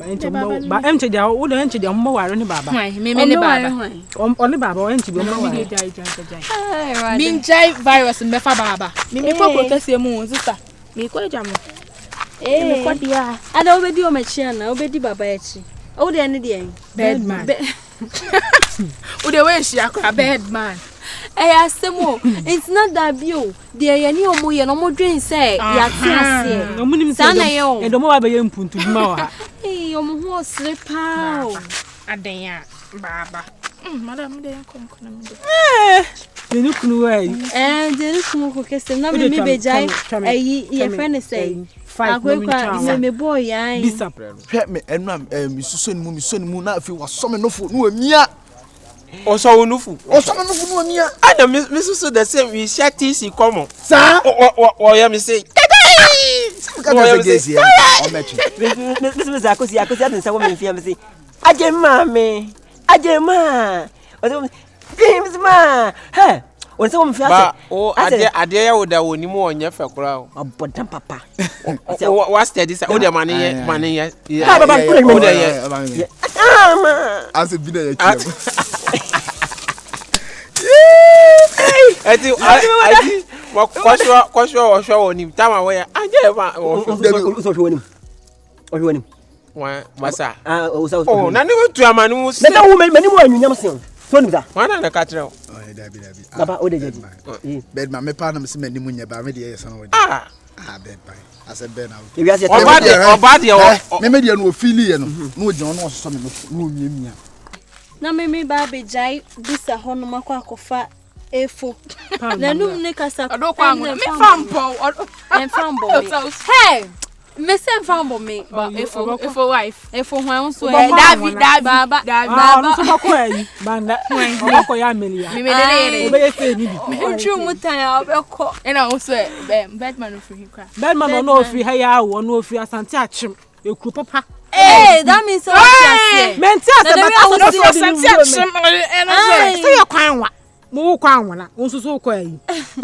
enche ba enche dia wo do enche dia mo ware ni baba me ni baba oni baba o enche bi mo ware min jai virus me fa baba me ko protest mu sister me ko ejamo me ko dia ada obedi o machia na obedi baba echi o de ni de bad man o de we shia kra bad man asemo it's not that bio de ye ni omo ye no mo dwen say ya ti ase no munim say e do mo ba ye mpuntu duma wa ha omo ho osre pa aden ya baba madam de kom na me de ni kunu wa yi de ni kunu ko kese na me bejai ye friend say akwa me boy yan disappear hwe me enam mi suso ni mu na afi waso me nofo no amia Oso wonufu no amia ana me suso the same we share TC common sa o ya me say o mechi me za akosi atin sa wo me fia me say ajema o James ma he o se wo me fia ba o ade ya wo da woni mu onye fe kura o abodan papa wa steady say o de mane ye baba o de ye as bi na ya kiam ati wa kwasho woni tama we aje ma so woni wa masa o na ni wotu amanu mu se na wo mani mu anyunyam sen so ni za wana na katre o dabi baba o de jadi bed ma me pa na me se mani mu nya ba me de ye san wo bed pa as a bed now obade me de no feel ye no no gina no so me no miamia na me ba bejai bisa hono makwa akofa efo na num ne kasa adokwa anwo me fampo hey me se fambo me ba efo wife efo hwan so David baba no so makwa yi banda ko ya melia me de o be fe ni bi uchu mutan obekọ ena o so bedman of free kwa bedman no free ha ya wo no free asante achim ekru papa that means so yes menti asabata so asante achim ena so ya kwanwa mo kwanwa na nsusu kwa yi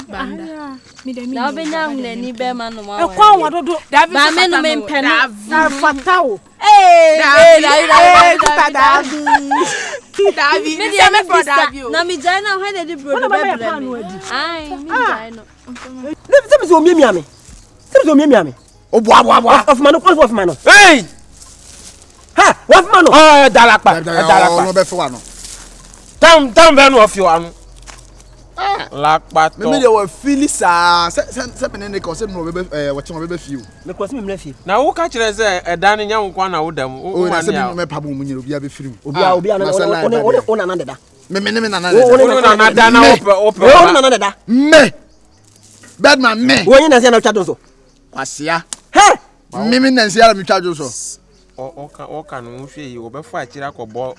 banda mi de mi na obenya na ni be ma no ma e kwanwa dodo ba me no me mpeno na fatao David me de me for David na mi jai na when dey bro be ai mi jai no se so miamia me obo of mano hey ha of mano dalapa no be fo wa no tam be no of you anu lakpato me de wa feel sa se penene ko se no be wa chima be fiu me ko se me mra fi na wo ka kire se edan nya nkwa na wo dam o na se me pa bo mu nyira obi a be firim obi a ona na deda me na na dada na ope ona na deda me bedman me wo yin na se na twa so kwasia he me na se ya me twa so oka no hwe yi wo be fa akira kobo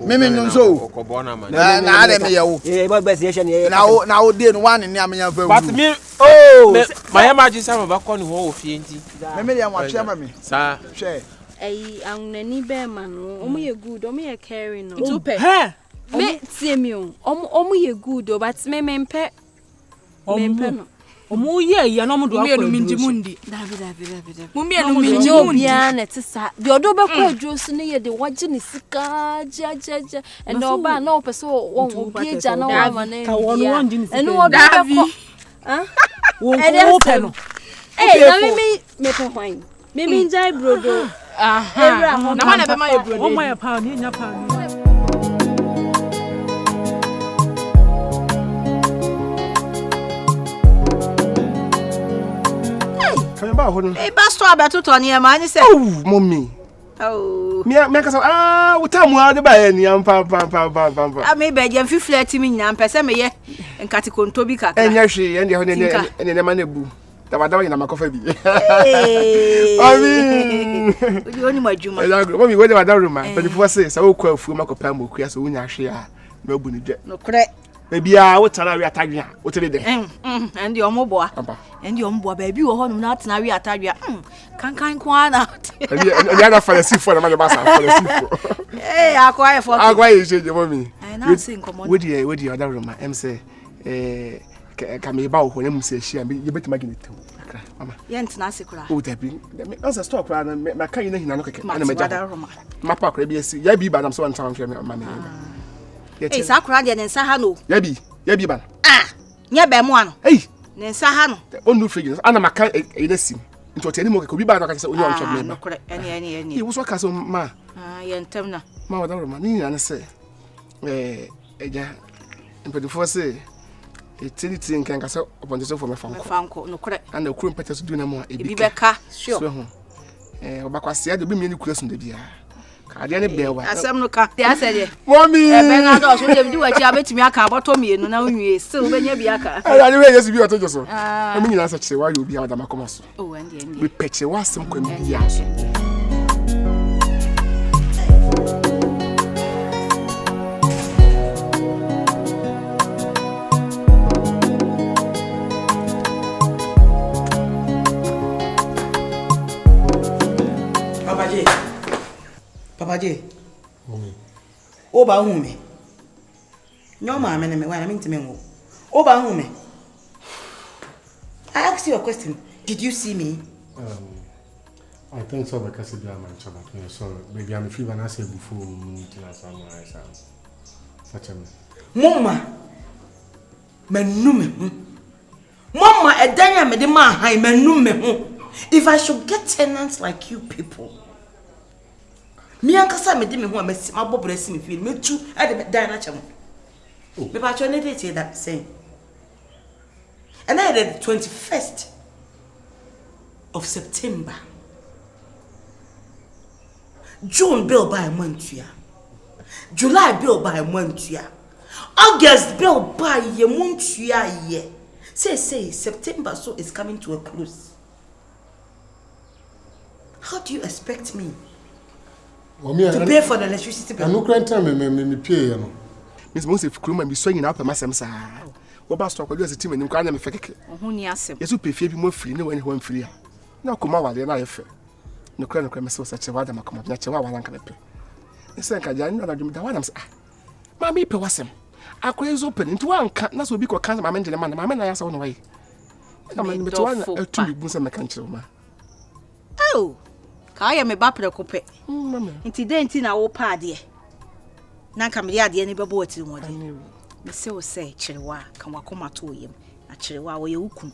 me nso kobo na ma na ade me ye wo ba be se ye na wo de no wan ne amanya fa but me my emergency sama ba ko ni ho ofie nti me de am atwe ma me sa hwe anunani be ma no omo ye good omo ye caring no super me tie mi o omo ye good o but me mpe no omo ye ya no mo do akọ minjimundi David mumbi enu minjimundi bia na tisa de odo be kwa adwosu ne ye de waje ne sika ja and oba na opese won obi eja na wa ma na ka won won ji ne sika enu odo be ko won ko pe no na me pe hwan me njai brodo na ma na be ma ye brodo o ma ya pa ni nya pa ni ba ho no ba so abetuto ne ma ni se mommy me ka sa utamu ade ba ye ni pam me be je mfifle timi nya mpese me ye nkati konto bi kaka enya hwe ende ho ne ma na bu tabada ina makofa bi oni majuma mommy we de wadaro ma but before say sa wo kwa afu makopa mo kua so wonya hwe a ma bu ni je no kre bia wo tana wi atadwe a wo tele de endi omoboa baabi wo ho no na tana wi atadwe kankan kwa na endi ana falsifo na ma ba sa falsifo akwa e for akwa e je mommy na sin komo we di other room em say ka me ba wo ho na mu se hia ye betima gine tu kakra mama Yent na sekura. o da bi me asa stop ra na me ka yin hina no keke Ma na me ja ma pa kra bi asi ya bi ba na so wan tan hwe me mama Eh sakura de ne nsa ha no. ya bi ba Ah, nya ba mu ano. ei Ne nsa ha no. onu frigi ana maka e da sim nti o tani mo keke bi ba na ka se onye on hwe me No kure eni. e wo so ka so ma Yentem na. ma wa da ro ma ni na se eja mpedifo se etini nkan ka se oponte so for me fanko Fanko no kure. ana kuro mpete so du na mo a Ebi beka, sure. so ho obakwase ya de bi mi ni kura sun de bia ka de ne bewa Asem no ka. De asede. mommy Ebe na do so de bi wachi abetimi aka aboto mienu na unwie. Still benya bi aka. ala ni we yesu bi otojo so emi nyina sa kire wa yo bi awada makoma so Oh, andi. we peche wa sem kwa mi ya so Papa J. Oba hume. Nyoma amene me wana mintime ngo. Oba hume. I asked you a question. Did you see me? I think so because you are my child. So maybe I'm feeling I say before such a Mama. Menume. Mama edanya me de ma han menume ho. If I should get tenants like you people. Me ankasa me de me ho amesi mabobresi me feel me tu e de dan na chamo. Me pa cho ne dey that saying. And I the 21st of September. June bill by a month ya. July bill by a month ya. August bill by a month ya ye. Say September so is coming to a close. How do you expect me to pay for the electricity bill? I no grant time me pay you know. Miss Mose Kuruma bi so nyina pa masem sa. Wo ba stock just team anim kwa na me fekeke. Ohuni asem. Yesu pe fie bi mo free ne wani ho free a. Na koma wale na ye fe. No kra me so sa chewa da makoma na chewa wala nka me pe. Ese nka ja nna dum da wana me ah. Ma me pe wasem. Akwa is open into one na so bi ko kan ma me ngene ma na ya sa wona wai. Na me me to wana atu bi bu se me kan kire ma. Oh. Ka ya me ba prekope. Mama. Nti de nti na wo pa de. Na nka me ade ne bebo atiri mo de. Me se wo se kyerewaa kan wakoma to yem. Na kyerewaa wo ye ukun.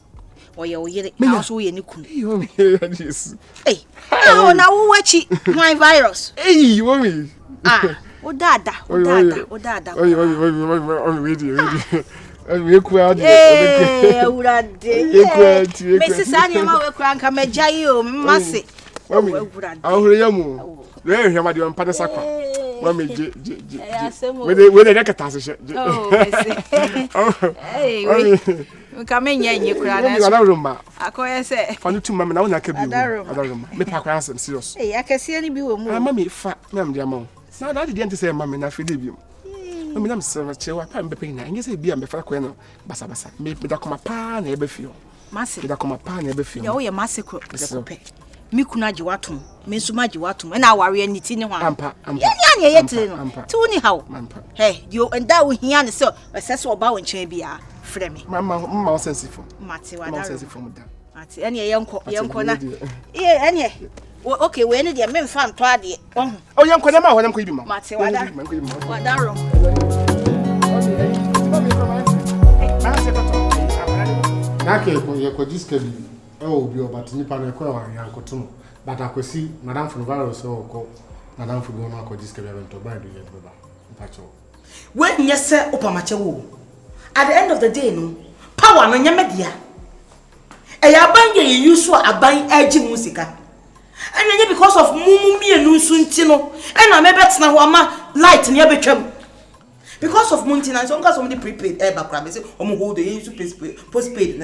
Wo ye wo yire na so wo ye ni kun. Yo me Jesus. Eh. Oh na wo wachi my virus. Hey, mommy. Ah, o dada. Oy, we kwa de. Eh, urade. Me se sanya ma we kwa nka mejayi o me mase. Mami, ahore yamu. Le hwema de mpa de sakwa. Mami je. We de rekata se. Oh, hey, we come nyenye kura na. Mami wala rumba. Akoye se. Fanu tu mami na wona ka bi. Adaruma. Me pa kwa ansem serious. Eh, akese ni bi wo mu. Mami fa, mami de amawo. Na da de ante se mami na fe de bi. Mami na mse chewa pa mbe pe na. Nge se bi am be fa kwa no. Basa. Me da koma pa na e be fio. Mase. Me da koma pa na e be fio. Ya wo ye mase ko pe. Mi kuna ji watum, me nsuma ji watum, na aware aniti ne ho. Ampa. Ya ye tire no. Ti woni hawo. Ampa. Hey, dio enda wo hia ne so, esese oba wo nchen bia, frɛ me. Mama sensitive. Mate Mama wada. sensitive mu da. Mate, ene yenko na. Ene. Okay, we ne de me mfa nto ade. Oh, yenko na ma ho na mko ibi ma. Mate wada. Wada ro. Nake ko diske bi obi obati nipa na ko wa yan ko tuno but akwesi madam for virus ko madam for go na ko diske bi to buy do yet baba mpacho When yes opamache wo. At the end of the day no, power no nyame dia. E ya banye ye use aban agi musika. And because of mumu mienu nso nti no, e na me betena ho ama light ne abetwam. Because of maintenance, on somebody prepaid background, they say, hold the use postpaid.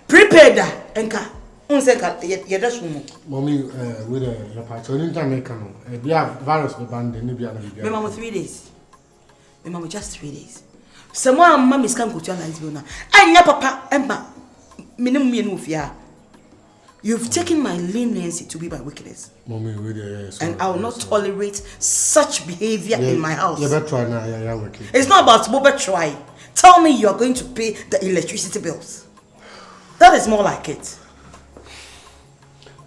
Prepaid, enka. Unsenka, yadash woman. Mommy, with a patch on Jamaican, virus be banned in Libya. Remember 3 days. Remember just 3 days. Someone mummy's come to your lines, Bona. And ya papa, Emma, minimum yenufia. You've taken my leniency to be my wickedness. Mommy, and I will not tolerate such behavior in my house. It's not about Boba try. Tell me you are going to pay the electricity bills. That is more like it.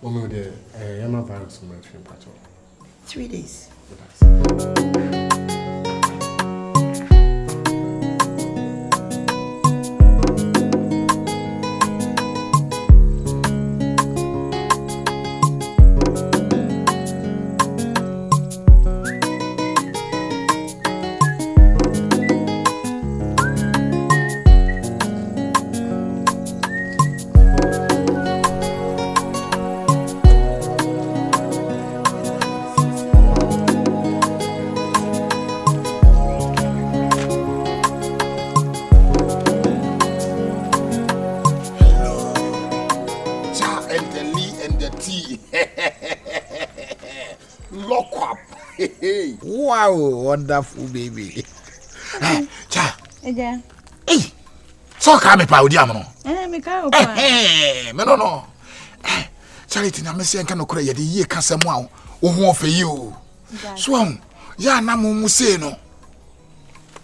Mommy, the Yama virus in my film patch. 3 days. Wow, wonderful baby. Cha. Eja. Hey. So ka me pa odi am no. Me ka o pa. Me no. Charity na me se enka no kora ye de yie kasam a wo ho ofayi o. So am ya na mu se no.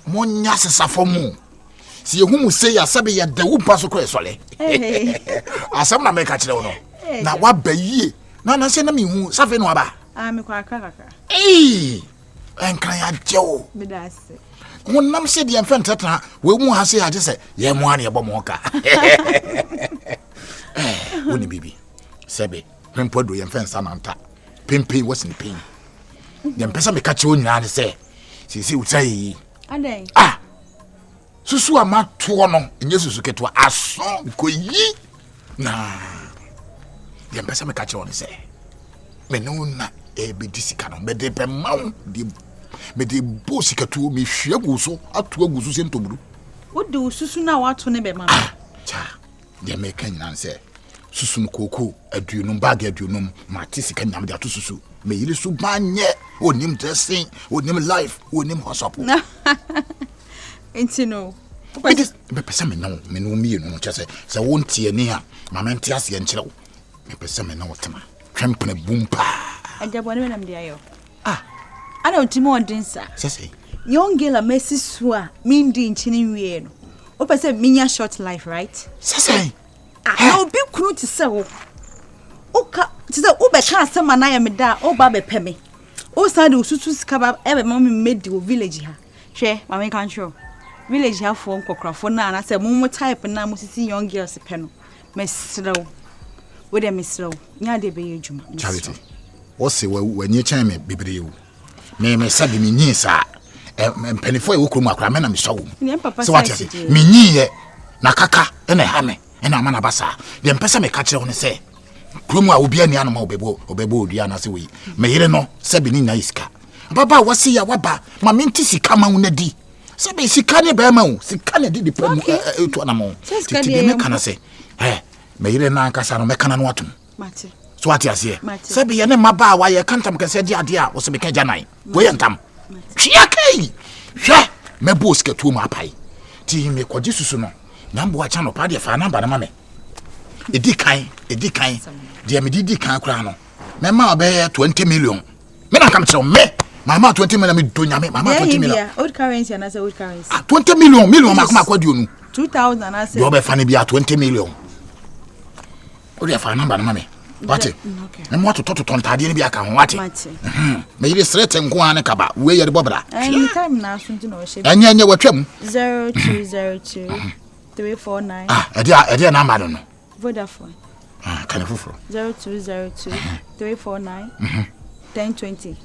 Mo nya sesafo mu. Si ye hu mu se ya sabe ya da wu pa so kora sole. Asam na me ka kire wo no. Na wa ba yie. Na se na me hu safe no aba. Me kwa kaka. Enkan ya jewo. Bedase. Wonnam se de enfan tatra we mu ha se ya je se ye mu an ye bo mo ka. Woni bibi. Sebe, pempo do ye enfan sananta. Pempe was in pain. Dem pesa me ka che onyina ne se. Sisi utai. Adai. Susu ama to no, enye susu keto aso ko yi. Na. Dem pesa me ka che ne se. Me no na be disika no me de pe mawo di me de bo sikatu me hwe aguso ato aguso se ntoburu wo de ususu na wato ne be ma cha de me kan nyina se susu koko aduonum bag aduonum mate sika nyam de ato susu me yire su banye onim dressing onim life onim hosopo enti no be pesa me no me no mi no che se wontie ni a mama ntia se enkyere wo me pesa me no wotema twempene bumpa ajabone na mde ayo ana otimo ondinsa sese young girl a messi sua mindi nchini wie no o pese minya short life right sese no bi kunu ti se wo o ka ti se o be ka asema na ya meda o ba be peme o sade osusu skaba e be mama medi o village ha hwe mama kan show village ha fo nkokrafo na na se mu type na mu sisi young girls pe no mesrew we dem mesrew nya de be yejuma charity wose wanye chan me bibre wu me sabi me nyi sa mpanifo e wokru mu akra me na me so wo so what you me nyi ye na kaka e na ha me e na mana basa de mpesa me ka kire wo ne se kromu a obi ani anoma obebo odua na se we me yire no sabi ni na iska baba wase ya waba ma menti sika ma wona di sabi sika ne ba ma wo sika ne di pa mu eto na mo titi de me kana se me yire na nkasa no me kana no atum mate so what you say sabi ye ne maba wa ye kantam kase di ade a wo se me ka janai we yantam hwia kai hwe me bo sika tu ma pai ti me kwaji susu no nambo acha no pa de fa namba na ma me edi kan de me di kan kura no me ma be 20 million me na kam kire me mama 20 million me do nyame mama 20 million old currency and as old currency 20 million ma kuma kwadi onu 2000 as do be fa ne bia 20 million o de fa namba na ma me Wati. Okay. Me to tontade ne bi aka ho wati. Me yire straight nko ane kaba. We yere bobra. Anytime na asunti no she. Anya watwam. 0202 349. Ede number no. Vodafone. Kan fufuro. 0202 349 1020.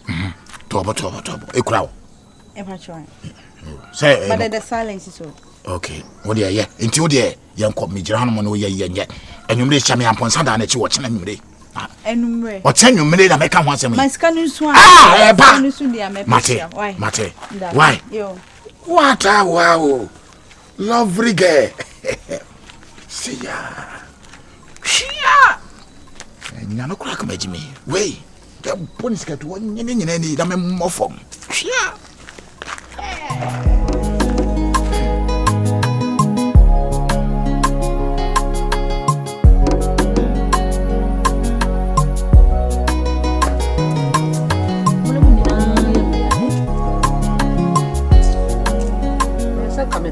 Tobo. Ekurawo. Epatron. Say but the silence is so. Okay. What dey here? Enti wo dey ye nko me gira no no ye. Enumre chame amponsa da na chi wo chena numre. Enumre. O chena numre da meka ho asem. My scan so ba. Mate. Why? Yo. What wow. Lovely girl. See ya. Chia. Nya no kura ka majimi. Wey. The bonus ka to nyina ni da me mofom. Chia.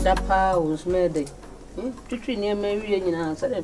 Dapa was made. Tutri near Mary and I said,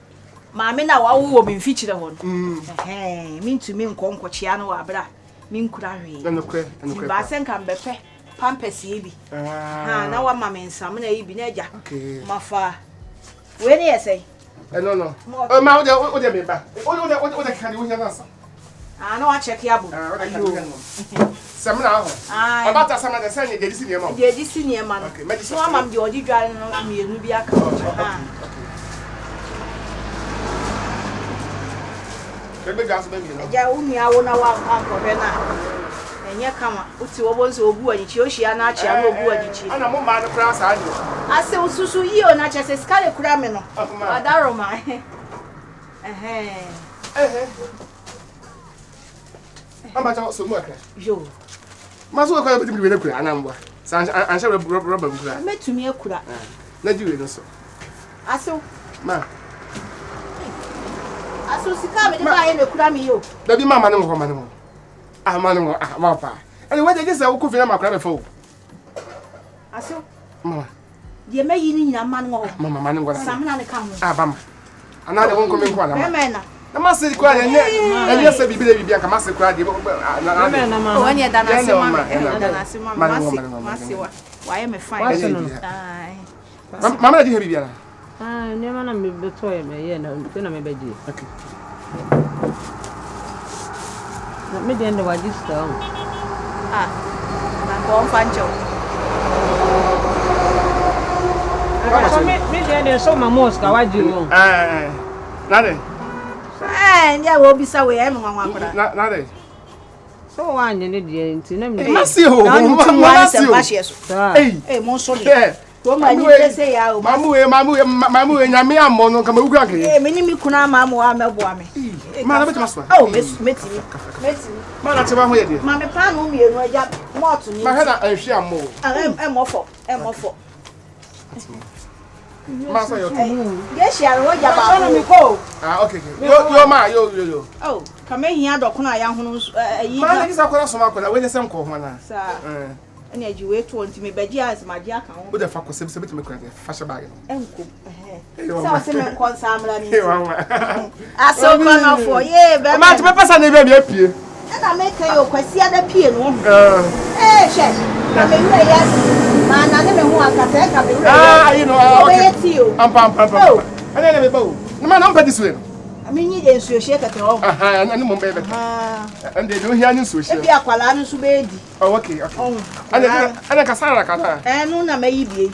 maame na wa wo me mfikyire ho no me ntumi nkonkochia no wa bra me nkura hwe enokwe ba sen kan bepe pampers yi bi na wa mame nsam na yi bi na agya mafa we ne yesai no ma o de me ba o de kan wo nya nasa no wa check ya bu samna ho abata samna de sanye de disi niema de disi niema no so amam de odi dware no mienu bi aka Bebe gas be mi no. Ja umi awo na wa ankobe na. Enye kama uti wo bonzo obu anyichi ohia na achi na obu anyichi. Ana mo ma no kra sa ade. Ase ususu yi o na chese skale kura me no. Adaro ma. Amba cha so mu akra. Jo. Ma so ko ya beti bi na kura ana mbo. Sa an sha rubber kura. Metumi akura. Na diwe no so. Ase ma aso sika me ba ye na kura me yo. Da bi mama ne mo ma ne mo. Ma ne mo ma pa. Ani we de gese wo ko fi na makra be fo. Aso. Mama. Ye me yi ni nyina ma ne ngo. Mama ma ne ngo na. Sam na ne ka ho. Ba ma. Ana de won ko me ko na ma. Me na. Na ma se ko ya nye se bibile bibia ka ma se ko ade na. Me na ma. O anya da na se mama. Da na se mama. Ma se wa ye me fine. Ai. Mama na di he bibia na. Nema na mbetoe me ye na me beji. Okay. Na me de ndo register. Na ko fancho. So me de so ma mosca waji wo. Na de. Ndia wo bisa we em nwa akora. Na de. So wa nye ne de nti na me. Masi ho. Masi ho. Mo so de. Ko ma ni pese ya o. Mamu we nyame ammo no ka mawugu anke. Me ni mi kuna mamu wa meboa me. Ma na betima so. Oh, metimi. Ma na cheba ho ye de. Ma me pa no mienu aja moto ni. Ma he na ahwe ammo. Emofo. Ma so yo. Ye share wo ja ba. So mi ko. Okay. Yo ma yo. Oh, ka me hia doko na ya hono ayi. Ma na kisa kwara so ma kwara we ne se nko ho na. Sa. Ani aji we to nti me baji as ma ji aka ho. O de fa ko se be to me kwara fashion bag. Enko. So se me kon samra ni. Mama. Aso kono fo ye be. Ma ti me pesa na be mi apie. Na me kan yo kwasi ada pie no. She. Na me wura ya. Ma na ne me hu akata ka me wura. You know. Okay. Tio. Pam. Ana ne me bawo. Na ma na mpa diswe. Me nyi de nsuo hye kata ho. Ana mo mbe be. Ande de ohia ni nsuo hye. E bi akwala no so be di. Oh, okay. Ana ka sara kata. No na mayi bie.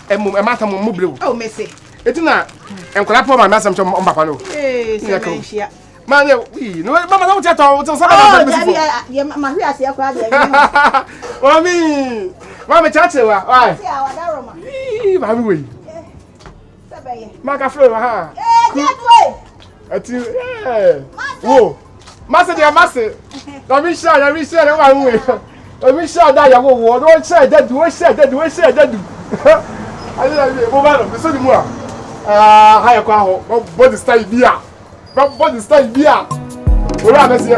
E mata mo brew. Oh, me se. Etina enkola po ma masam chom mbapa no. Se menhia. Ma ne wi, no mama na wo tieto wo sa ba besi fo. Ye ma hwi ase akwa de. Mami. Mama chachewa. Wai. Si awada roma. Ba mi we. Sabeye. Ma ka flo ha. Jetwe. Ati wo. Mase dia mase. Na mi sha wa nwe. Na mi sha da ya wo do sha dadu. Ali mo ba no so di mu a. Ha ya kwa ho. Body style bia. Body style bia. Ora na se.